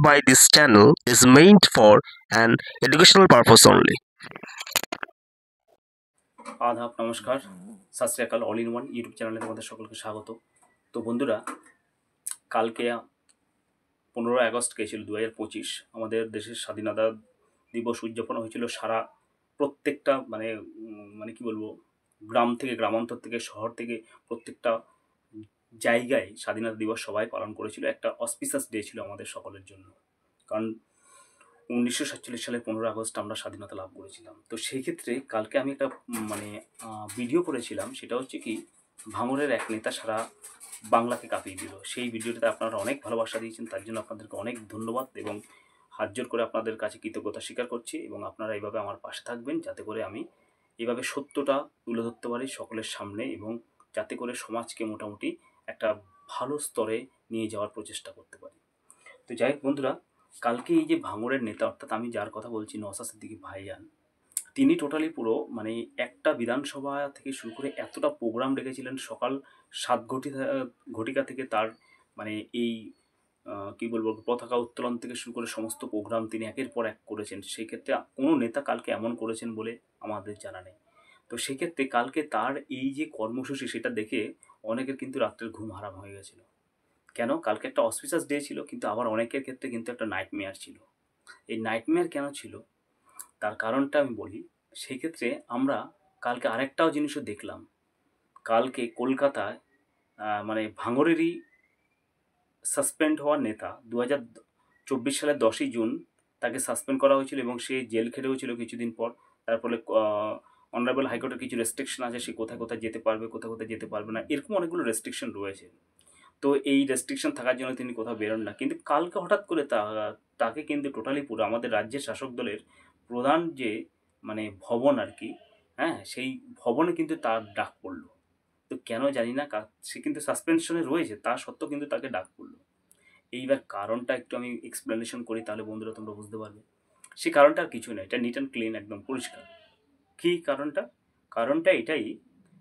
by this channel is meant for an educational purpose only. आदाब नमस्कार सत श्री अकाल ऑल इन वन यूट्यूब চ্যানেলে তোমাদের সকলকে স্বাগত। তো বন্ধুরা, কালকে 15 আগস্ট গেছিল 2025 আমাদের দেশের স্বাধীনতা দিবস উদযাপন হয়েছিল। সারা প্রত্যেকটা মানে কি বলবো, গ্রাম থেকে গ্রামান্তর থেকে শহর থেকে প্রত্যেকটা জায়গায় স্বাধীনতা দিবস সবাই পালন করেছিল। একটা অসপিশাস ডে ছিল আমাদের সকলের জন্য, কারণ 1947 সালে 15 আগস্ট আমরা স্বাধীনতা লাভ করেছিলাম। তো সেই ক্ষেত্রে কালকে আমি একটা ভিডিও করেছিলাম, সেটা হচ্ছে কি, ভাঙড়ের এক নেতা সারা বাংলাকে কাঁপিয়ে দিল। সেই ভিডিওটাতে আপনারা অনেক ভালোবাসা দিয়েছেন, তার জন্য আপনাদেরকে অনেক ধন্যবাদ এবং হাত জোর করে আপনাদের কাছে কৃতজ্ঞতা স্বীকার করছি। এবং আপনারা এইভাবে আমার পাশে থাকবেন, যাতে করে আমি এইভাবে সত্যটা তুলে ধরতে পারি সকলের সামনে, এবং যাতে করে সমাজকে মোটামুটি একটা ভালো স্তরে নিয়ে যাওয়ার প্রচেষ্টা করতে পারি। তো যাই হোক বন্ধুরা, কালকে এই যে ভাঙড়ের নেতা, অর্থাৎ আমি যার কথা বলছি নওশাদ সিদ্দিকী ভাইজান, তিনি টোটালি পুরো একটা বিধানসভা থেকে শুরু করে এতটা প্রোগ্রাম রেখেছিলেন। সকাল 7 ঘটিকা থেকে তার এই কি বলবো, পতাকা উত্তোলন থেকে শুরু করে সমস্ত প্রোগ্রাম তিনি একের পর এক করেছেন। সেক্ষেত্রে কোনো নেতা কালকে এমন করেছেন বলে আমাদের জানা নেই। তো সেক্ষেত্রে কালকে তার এই যে কর্মসূচি, সেটা দেখে অনেকের কিন্তু রাত্রের ঘুম হারাম হয়ে গেছিলো। কেন? কালকে একটা অসপিশাস ডে ছিল, কিন্তু আবার অনেকের ক্ষেত্রে কিন্তু একটা নাইটমেয়ার ছিল। এই নাইটমেয়ার কেন ছিল, তার কারণটা আমি বলি। সেই ক্ষেত্রে আমরা কালকে আরেকটাও জিনিসও দেখলাম। কালকে কলকাতায় ভাঙড়েরই সাসপেন্ড হওয়া নেতা 2024 সালের 10ই জুন তাকে সাসপেন্ড করা হয়েছিল এবং সে জেল খেটেও ছিল কিছুদিন পর। তার ফলে অনারেবল হাইকোর্টের কিছু রেস্ট্রিকশন আছে, সে কোথায় কোথায় যেতে পারবে, কোথায় কোথায় যেতে পারবে না, এরকম অনেকগুলো রেস্ট্রিকশন রয়েছে। তো এই রেস্ট্রিকশন থাকার জন্য তিনি কোথাও বেরোন না। কিন্তু কালকে হঠাৎ করে তাকে কিন্তু টোটালি পুরো আমাদের রাজ্যের শাসক দলের প্রধান যে ভবন আর কি, হ্যাঁ, সেই ভবনে কিন্তু তার ডাক পড়লো। তো কেন জানি না, সে কিন্তু সাসপেনশনে রয়েছে, তা সত্ত্বেও কিন্তু তাকে ডাক পড়লো। এইবার কারণটা একটু আমি এক্সপ্লেনেশন করি, তাহলে বন্ধুরা তোমরা বুঝতে পারবে। সেই কারণটা আর কিছু না, এটা নিট অ্যান্ড ক্লিন, একদম পরিষ্কার। কী কারণটা? কারণটা এটাই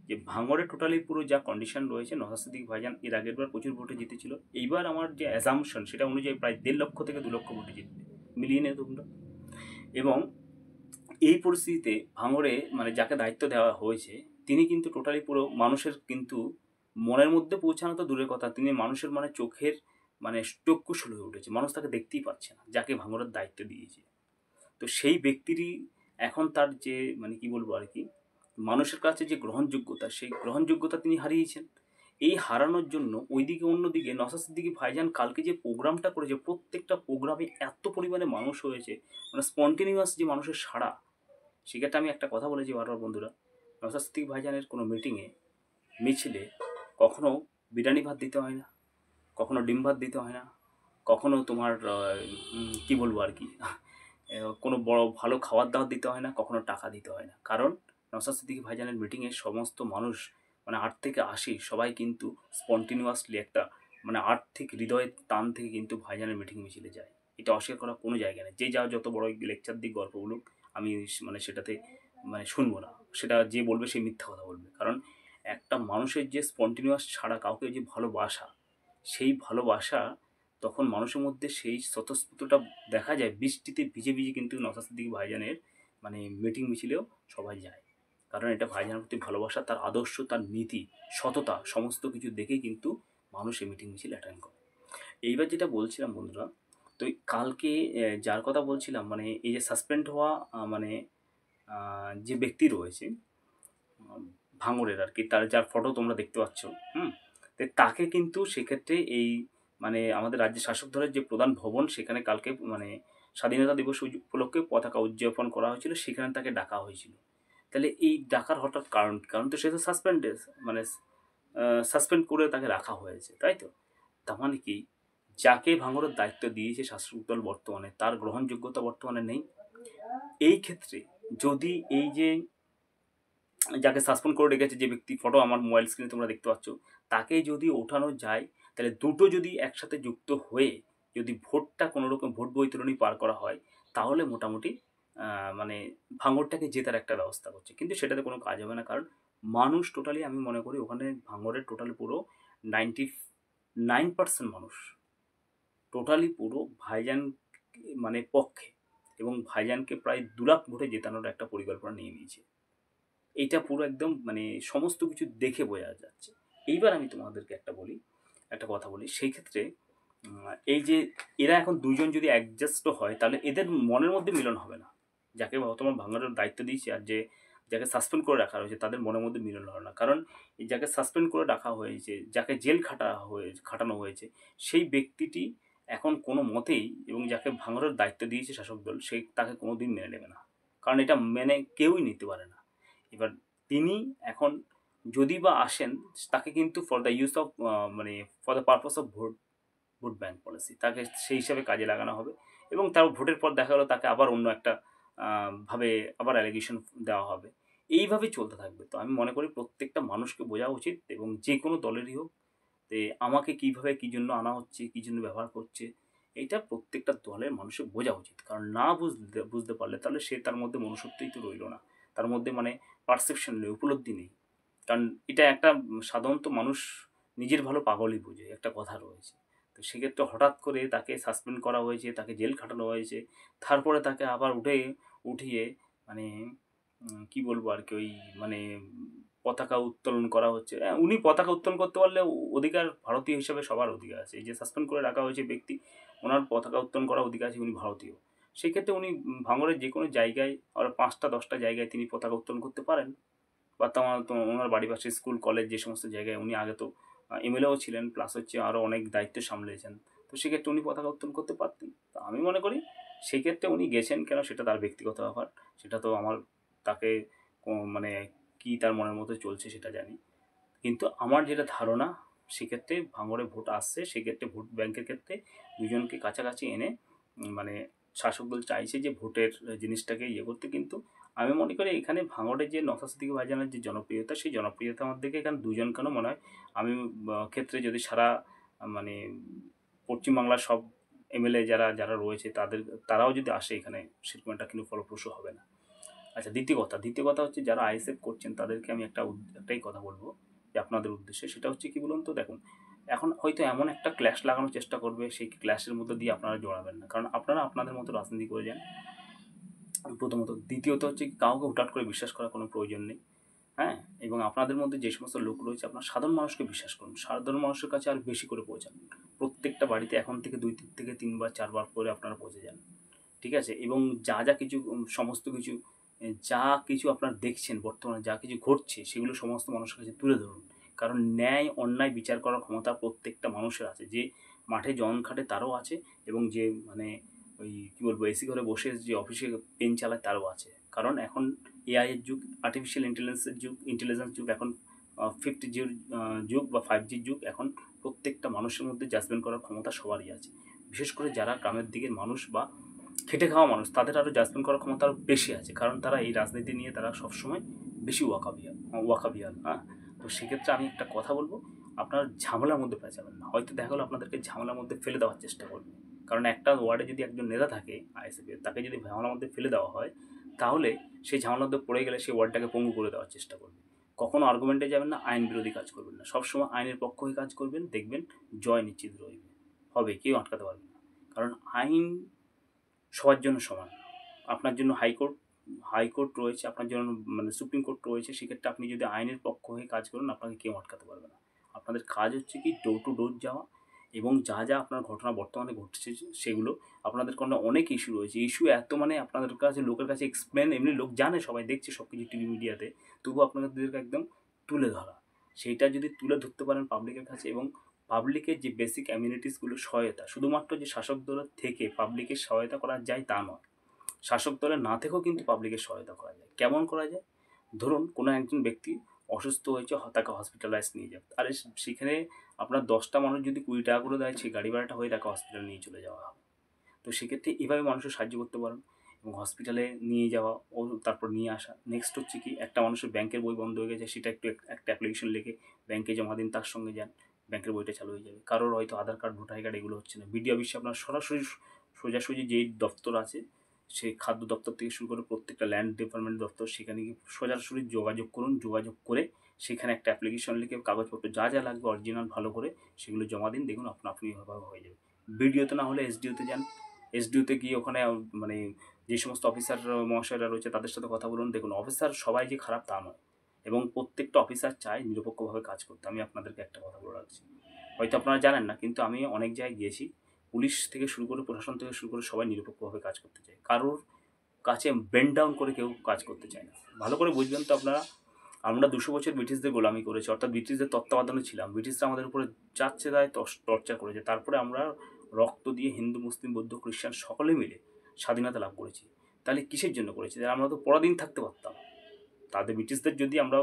যে ভাঙড়ে টোটালি পুরো যা কন্ডিশন রয়েছে, নওশাদ সিদ্দিকী ভাইজান এর আগের বার প্রচুর ভোটে জিতেছিল। এইবার আমার যে অ্যাজাম্পশন, সেটা অনুযায়ী প্রায় 1.5 লক্ষ থেকে 2 লক্ষ ভোটে জিতবে, মিলিয়ে নেই তোমরা। এবং এই পরিস্থিতিতে ভাঙড়ে যাকে দায়িত্ব দেওয়া হয়েছে, তিনি কিন্তু টোটালি পুরো মানুষের কিন্তু মনের মধ্যে পৌঁছানো তো দূরের কথা, তিনি মানুষের চোখের চক্ষুশূল হয়ে উঠেছে। মানুষ তাকে দেখতেই পাচ্ছে না, যাকে ভাঙড়ের দায়িত্ব দিয়েছে। তো সেই ব্যক্তিরই এখন তার যে কি বলবো আর কি, মানুষের কাছে যে গ্রহণযোগ্যতা, সেই গ্রহণযোগ্যতা তিনি হারিয়েছেন। এই হারানোর জন্য ওইদিকে অন্যদিকে নওশাদ সিদ্দিকী ভাইজান কালকে যে প্রোগ্রামটা করেছে, প্রত্যেকটা প্রোগ্রামে এত পরিমাণে মানুষ হয়েছে, স্পন্টেনিয়াস যে মানুষের সাড়া। সেক্ষেত্রে আমি একটা কথা বলেছি বারবার বন্ধুরা, নওশাদ সিদ্দিকী ভাইজানের কোনো মিটিংয়ে, মিছিলে কখনো বিরিয়ানি ভাত দিতে হয় না, কখনো ডিম ভাত দিতে হয় না, কখনো তোমার কি বলবো আর কি, কোনো বড় ভালো খাবার দাবার দিতে হয় না, কখনো টাকা দিতে হয় না। কারণ নওশাদ সিদ্দিকী ভাইজানের মিটিংয়ে সমস্ত মানুষ 8 থেকে 80 সবাই কিন্তু স্পন্টিনিয়াসলি একটা আর্থিক হৃদয়ের টান থেকে কিন্তু ভাইজানের মিটিং মিছিলে যায়। এটা অস্বীকার করার কোনো জায়গা নেই। যে যা যত বড় লেকচার দিক, গল্প বলুক, আমি সেটাতে শুনবো না। সেটা যে বলবে সে মিথ্যা কথা বলবে। কারণ একটা মানুষের যে স্পন্টিনিয়াস ছাড়া কাউকে যে ভালোবাসা, সেই ভালোবাসা তখন মানুষের মধ্যে সেই স্বতঃস্ফূর্তটা দেখা যায়। বৃষ্টিতে ভিজে ভিজে কিন্তু নওশাদ সিদ্দিকী ভাইজানের মিটিং মিছিলেও সবাই যায়। কারণ এটা ভাইজানের প্রতি ভালোবাসা, তার আদর্শ, তার নীতি, সততা, সমস্ত কিছু দেখেই কিন্তু মানুষ এই মিটিং মিছিল অ্যাটেন্ড করে। এইবার যেটা বলছিলাম বন্ধুরা, তো কালকে যার কথা বলছিলাম, এই যে সাসপেন্ড হওয়া যে ব্যক্তি রয়েছে ভাঙড়ের আর কি, তার যার ফটো তোমরা দেখতে পাচ্ছ, তো তাকে কিন্তু সেক্ষেত্রে এই আমাদের রাজ্যের শাসক দলের যে প্রধান ভবন, সেখানে কালকে স্বাধীনতা দিবস উপলক্ষে পতাকা উদযাপন করা হয়েছিল, সেখানে তাকে ডাকা হয়েছিল। তাহলে এই ডাকার হঠাৎ কারণ তো সে তো সাসপেন্ড করে তাকে রাখা হয়েছে, তাই তো? তার মানে কি, যাকে ভাঙড়ের দায়িত্ব দিয়েছে শাসক দল বর্তমানে, তার গ্রহণযোগ্যতা বর্তমানে নেই। এই ক্ষেত্রে যদি এই যে যাকে সাসপেন্ড করে রেখেছে, যে ব্যক্তি ফটো আমার মোবাইল স্ক্রিনে তোমরা দেখতে পাচ্ছ, তাকে যদি ওঠানো যায়, তাহলে দুটো যদি একসাথে যুক্ত হয়ে যদি ভোটটা কোনোরকম ভোট বৈতরণী পার করা হয়, তাহলে মোটামুটি ভাঙড়টাকে জেতার একটা ব্যবস্থা করছে। কিন্তু সেটাতে কোনো কাজ হবে না, কারণ মানুষ টোটালি, আমি মনে করি ওখানে ভাঙড়ের টোটাল পুরো 99% মানুষ টোটালি পুরো ভাইজান মানে পক্ষে, এবং ভাইজানকে প্রায় 2 লাখ ভোটে জেতানোর একটা পরিকল্পনা নিয়ে নিয়েছে। এইটা পুরো একদম মানে সমস্ত কিছু দেখে বোঝা যাচ্ছে। এইবার আমি তোমাদেরকে একটা কথা বলি। সেই ক্ষেত্রে এই যে এরা এখন ২ জন যদি অ্যাডজাস্টও হয়, তাহলে এদের মনের মধ্যে মিলন হবে না। যাকে বর্তমান ভাঙানোর দায়িত্ব দিয়েছে আর যাকে সাসপেন্ড করে রাখা হয়েছে, তাদের মনের মধ্যে মিলন হবে না। কারণ এই যাকে সাসপেন্ড করে রাখা হয়েছে, যাকে জেল খাটানো হয়েছে, সেই ব্যক্তিটি এখন কোনো মতেই, এবং যাকে ভাঙানোর দায়িত্ব দিয়েছে শাসক দল, তাকে কোনোদিন মেনে নেবে না। কারণ এটা মেনে কেউই নিতে পারে না। এবার তিনি এখন যদি বা আসেন, তাকে কিন্তু ফর দ্য ইউজ অফ মানে for the purpose of vote bank policy, তাকে সেই হিসাবে কাজে লাগানো হবে, এবং তার ভোটের পর দেখা গেলো তাকে আবার অন্য একটা ভাবে আবার অ্যালিগেশন দেওয়া হবে। এইভাবে চলতে থাকবে। তো আমি মনে করি প্রত্যেকটা মানুষকে বোঝা উচিত, এবং যে কোনো দলেরই হোক, যে আমাকে কীভাবে কী জন্য আনা হচ্ছে, কী জন্য ব্যবহার করছে, এইটা প্রত্যেকটা দলের মানুষের বোঝা উচিত। কারণ না বুঝতে পারলে তাহলে সে তার মধ্যে মনুষ্যত্বই তো রইল না। তার মধ্যে মানে পারসেপশন নেই, উপলব্ধি নেই। কারণ এটা একটা সাধারণত মানুষ নিজের ভালো পাগলই বোঝে, একটা কথা রয়েছে। তো সেক্ষেত্রে হঠাৎ করে তাকে সাসপেন্ড করা হয়েছে, তাকে জেল খাটানো হয়েছে। তারপরে তাকে আবার উঠিয়ে মানে কি বলবো আরকি, ওই মানে পতাকা উত্তোলন করা হচ্ছে। উনি পতাকা উত্তোলন করতে পারলে অধিকার ভারতীয় হিসাবে সবার অধিকার আছে। এই যে সাসপেন্ড করে রাখা হয়েছে ব্যক্তি, ওনার পতাকা উত্তোলন করার অধিকার আছে, উনি ভারতীয়। সেক্ষেত্রে উনি ভাঙড়ের যেকোনো জায়গায়, আর ৫টা ১০টা জায়গায় তিনি পতাকা উত্তোলন করতে পারেন। বা ওনার বাড়ির পাশে স্কুল, কলেজ, যে সমস্ত জায়গায় উনি আগে তো এমএলএও ছিলেন, প্লাস হচ্ছে আরও অনেক দায়িত্ব সামলেছেন। তো সেক্ষেত্রে উনি পতাকা উত্তোলন করতে পারতেন। তো আমি মনে করি সেক্ষেত্রে উনি গেছেন কেন, সেটা তার ব্যক্তিগত ব্যাপার। সেটা তো আমার তাকে মানে কী তার মনের মধ্যে চলছে সেটা জানি। কিন্তু আমার যেটা ধারণা, সেক্ষেত্রে ভাঙড়ে ভোট আসছে, সেক্ষেত্রে ভোট ব্যাংকের ক্ষেত্রে দুজনকে কাছাকাছি এনে মানে শাসক দল চাইছে যে ভোটের জিনিসটাকে ইয়ে করতে। কিন্তু আমি মনে করি এখানে ভাঙড়ের যে নওশাদ সিদ্দিকী ভাইজানের যে জনপ্রিয়তা, সেই জনপ্রিয়তার মধ্যে থেকে এখানে দুজন কেন মনে হয়, আমি ক্ষেত্রে যদি সারা মানে পশ্চিমবাংলার সব এমএলএ যারা রয়েছে, তারাও যদি আসে এখানে, সেরকম একটা কিন্তু ফলপ্রসূ হবে না। আচ্ছা, দ্বিতীয় কথা হচ্ছে যারা আইএসএফ করছেন তাদেরকে আমি একটাই কথা বলবো যে আপনাদের উদ্দেশ্যে, সেটা হচ্ছে কি বলুন তো, দেখুন এখন হয়তো এমন একটা ক্ল্যাশ লাগানোর চেষ্টা করবে, সেই ক্ল্যাশের মধ্যে দিয়ে আপনারা জড়াবেন না, কারণ আপনারা আপনাদের মতো রাজনীতি করে যান, প্রথমত। দ্বিতীয়ত হচ্ছে কাউকে হুটহাট করে বিশ্বাস করার কোনো প্রয়োজন নেই। হ্যাঁ, এবং আপনাদের মধ্যে যে সমস্ত লোক রয়েছে, আপনার সাধারণ মানুষকে বিশ্বাস করুন, সাধারণ মানুষের কাছে আর বেশি করে পৌঁছান। প্রত্যেকটা বাড়িতে এখন থেকে 2 থেকে 3 বার 4 বার করে আপনারা পৌঁছে যান, ঠিক আছে? এবং যা কিছু সমস্ত কিছু যা কিছু আপনারা দেখছেন বর্তমানে, যা কিছু ঘটছে, সেগুলো সমস্ত মানুষের কাছে তুলে ধরুন। কারণ ন্যায় অন্যায় বিচার করার ক্ষমতা প্রত্যেকটা মানুষের আছে। যে মাঠে জন খাটে তারও আছে, এবং যে মানে ওই কী বলবো, এসি ঘরে বসে যে অফিসে পেন চালায় তারও আছে। কারণ এখন এআই এর যুগ, আর্টিফিশিয়াল ইন্টেলিজেন্স যুগ, এখন 5G যুগ বা 5G যুগ। এখন প্রত্যেকটা মানুষের মধ্যে জাজমেন্ট করার ক্ষমতা সবারই আছে। বিশেষ করে যারা গ্রামের দিকের মানুষ বা খেটে খাওয়া মানুষ, তাদের আরও জাজমেন্ট করার ক্ষমতা আরও বেশি আছে। কারণ তারা এই রাজনীতি নিয়ে তারা সবসময় বেশি ওয়াকাবিয়াল, হ্যাঁ? তো সেক্ষেত্রে আমি একটা কথা বলবো, আপনার ঝামেলার মধ্যে পেঁচাবেন না। হয়তো দেখা গেলো আপনাদেরকে ঝামেলার মধ্যে ফেলে দেওয়ার চেষ্টা করবে। কারণ একটা ওয়ার্ডে যদি একজন নেতা থাকে আইএসএফের, তাকে যদি ঝামেলার মধ্যে ফেলে দেওয়া হয়, তাহলে সেই ঝামেলার মধ্যে পড়ে গেলে সেই ওয়ার্ডটাকে পঙ্গু করে দেওয়ার চেষ্টা করবে। কখনো আর্গুমেন্টে যাবেন না, আইন বিরোধী কাজ করবেন না। সবসময় আইনের পক্ষ হয়ে কাজ করবেন, দেখবেন জয় নিশ্চিত হবে, কেউ আটকাতে পারবে না। কারণ আইন সবার জন্য সমান। আপনার জন্য হাইকোর্ট রয়েছে, আপনার জন্য মানে সুপ্রিম কোর্ট রয়েছে। সেক্ষেত্রে আপনি যদি আইনের পক্ষ হয়ে কাজ করেন, আপনাকে কেউ আটকাতে পারবে না। আপনাদের কাজ হচ্ছে কি ডোর টু ডোর যাওয়া, এবং যা আপনার ঘটনা বর্তমানে ঘটছে সেগুলো, আপনাদের কোনো অনেক ইস্যু রয়েছে। ইস্যু এত মানে আপনাদের কাছে, লোকের কাছে এক্সপ্লেন, এমনি লোক জানে, সবাই দেখছে সব কিছু টিভি মিডিয়াতে, তবুও আপনাদেরকে একদম তুলে ধরা। সেইটা যদি তুলে ধরতে পারেন পাবলিকের কাছে, এবং পাবলিকের যে বেসিক অ্যামিনিটিসগুলো সহায়তা, শুধুমাত্র যে শাসক দলের থেকে পাবলিকের সহায়তা করা যায় তা নয়, শাসক দলের না থেকেও কিন্তু পাবলিকের সহায়তা করা যায়। কেমন করা যায়? ধরুন কোনো একজন ব্যক্তি অসুস্থ হয়েছে, তাকে হসপিটালাইজ নিয়ে যাবে। আরে সেখানে আপনার 10টা মানুষ যদি 20 টাকা করে দেয়, সেই গাড়ি ভাড়াটা হয়ে তাকে হসপিটালে নিয়ে চলে যাওয়া হবে। তো সেক্ষেত্রে এভাবে মানুষের সাহায্য করতে পারেন, এবং হসপিটালে নিয়ে যাওয়া ও তারপর নিয়ে আসা। নেক্সট হচ্ছে কি, একটা মানুষের ব্যাংকের বই বন্ধ হয়ে গেছে, সেটা একটা অ্যাপ্লিকেশন লিখে ব্যাংকে জমা দিন, তার সঙ্গে যান, ব্যাংকের বইটা চালু হয়ে যাবে। কারোর হয়তো আধার কার্ড, ভোটার কার্ড এগুলো হচ্ছে না, বিডি অফিসে আপনার সরাসরি সোজাসুজি যেই দপ্তর আছে, সেই খাদ্য দপ্তর থেকে শুরু করে প্রত্যেকটা ল্যান্ড ডেভেলপমেন্ট দপ্তর, সেখানে গিয়ে সোজাসুজি যোগাযোগ করুন। যোগাযোগ করে সেখানে একটা অ্যাপ্লিকেশন লিখে কাগজপত্র যা লাগবে অরিজিনাল ভালো করে সেগুলো জমা দিন, দেখুন আপনিভাবে হয়ে যাবে। বিডিওতে না হলে এসডিওতে যান। এসডিওতে গিয়ে ওখানে মানে যে সমস্ত অফিসার মহাশয়রা রয়েছে তাদের সাথে কথা বলুন। দেখুন, অফিসার সবাই যে খারাপ তা নয়, এবং প্রত্যেকটা অফিসার চায় নিরপেক্ষভাবে কাজ করতে। আমি আপনাদেরকে একটা কথা বলে রাখছি, হয়তো আপনারা জানেন না, কিন্তু আমি অনেক জায়গায় গিয়েছি, পুলিশ থেকে শুরু করে প্রশাসন থেকে শুরু করে সবাই নিরপেক্ষভাবে কাজ করতে চায়। কারোর কাছে বেন্ড ডাউন করে কেউ কাজ করতে চায় না। ভালো করে বুঝবেন তো আপনারা, আমরা 200 বছর ব্রিটিশদের গোলামি করেছি, অর্থাৎ ব্রিটিশদের তত্ত্বাবধানে ছিলাম। ব্রিটিশরা আমাদের উপরে যাচ্ছে তাই টর্চার করেছে, তারপরে আমরা রক্ত দিয়ে হিন্দু, মুসলিম, বৌদ্ধ, খ্রিস্টান সকলে মিলে স্বাধীনতা লাভ করেছি। তাহলে কিসের জন্য করেছি? আমরা তো পরাধীন থাকতে পারতাম। তাদের ব্রিটিশদের যদি আমরা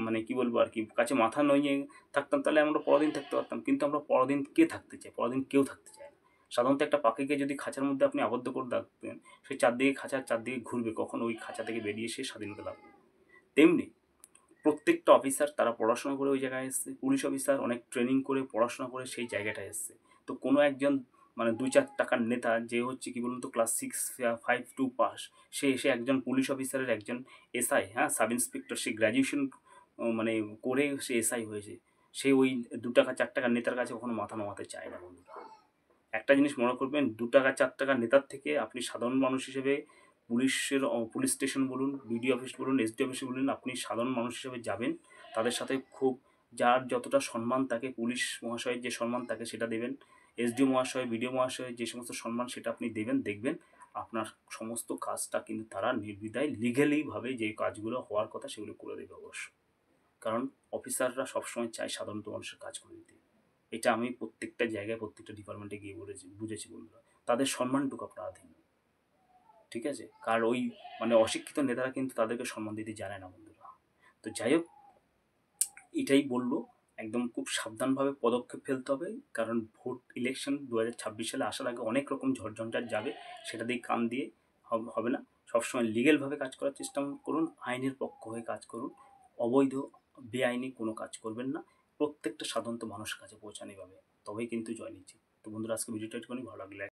মানে কি বলবো আর কি কাছে মাথা নইয়ে থাকতাম, তাহলে আমরা পরাধীন থাকতে পারতাম। কিন্তু আমরা পরাধীন কে থাকতে চাই? পরাধীন কেউ থাকতে চায় না। সাধারণত একটা পাখিকে যদি খাঁচার মধ্যে আপনি আবদ্ধ করে রাখতেন, সে চারদিকে খাঁচার চারদিকে ঘুরবে, কখন ওই খাঁচা থেকে বেরিয়ে সে স্বাধীনতা লাভ করবে। তেমনি প্রত্যেকটা অফিসার তারা পড়াশোনা করে ওই জায়গায় এসছে। পুলিশ অফিসার অনেক ট্রেনিং করে পড়াশোনা করে সেই জায়গাটায় এসছে। তো কোনো একজন মানে 2-4 টাকার নেতা যে হচ্ছে কি বলুন তো ক্লাস 6-5-2 পাস, সে এসে একজন পুলিশ অফিসারের একজন এসআই, হ্যাঁ, সাব ইন্সপেক্টর, সে গ্র্যাজুয়েশন মানে করে সে এসআই হয়েছে। সে ওই 2 টাকা 4 টাকার নেতার কাছে কখনো মাথা নোয়াতে চায় না বন্ধুরা। একটা জিনিস মনে করবেন, 2 টাকা 4 টাকার নেতার থেকে আপনি সাধারণ মানুষ হিসেবে পুলিশ স্টেশন বলুন, বিডিও অফিস বলুন, এসডি অফিস বলুন, আপনি সাধারণ মানুষ হিসেবে যাবেন। তাদের সাথে খুব যার যতটা সম্মান থাকে, পুলিশ মহাশয়ের যে সম্মান থাকে সেটা দেবেন। এসডিও মহাশয়, বিডিও মহাশয়ের যে সমস্ত সম্মান সেটা আপনি দেবেন। দেখবেন আপনার সমস্ত কাজটা কিন্তু তারা নির্দ্বিধায় লিগ্যালিভাবে যে কাজগুলো হওয়ার কথা সেগুলো করে দেবে অবশ্য। কারণ অফিসাররা সবসময় চায় সাধারণ মানুষের কাজ করে দিতে। এটা আমি প্রত্যেকটা জায়গায় প্রত্যেকটা ডিপার্টমেন্টে গিয়ে বুঝেছি বন্ধুরা। তাদের সম্মানটুকু আপনারা দিন, ঠিক আছে? কারণ ওই মানে অশিক্ষিত নেতারা কিন্তু তাদেরকে সম্মান দিতে জানে না বন্ধুরা। তো যাই হোক, এটাই বলবো, একদম খুব সাবধানভাবে পদক্ষেপ ফেলতে হবে। কারণ ভোট ইলেকশন 2026 সালে আসার আগে অনেক রকম ঝড়ঝঞ্ঝাট যাবে, সেটা দিয়ে কান দিয়ে হবে না। সবসময় লিগ্যালভাবে কাজ করার চেষ্টা করুন, আইনের পক্ষ হয়ে কাজ করুন। অবৈধ বেআইনি কোনো কাজ করবেন না। প্রত্যেকটা সাধারণত মানুষের কাছে পৌঁছানো যাবে, তবেই কিন্তু জয় নিশ্চিত। তো বন্ধুরা, আজকে ভিডিওটা একটুখানি ভালো লাগলে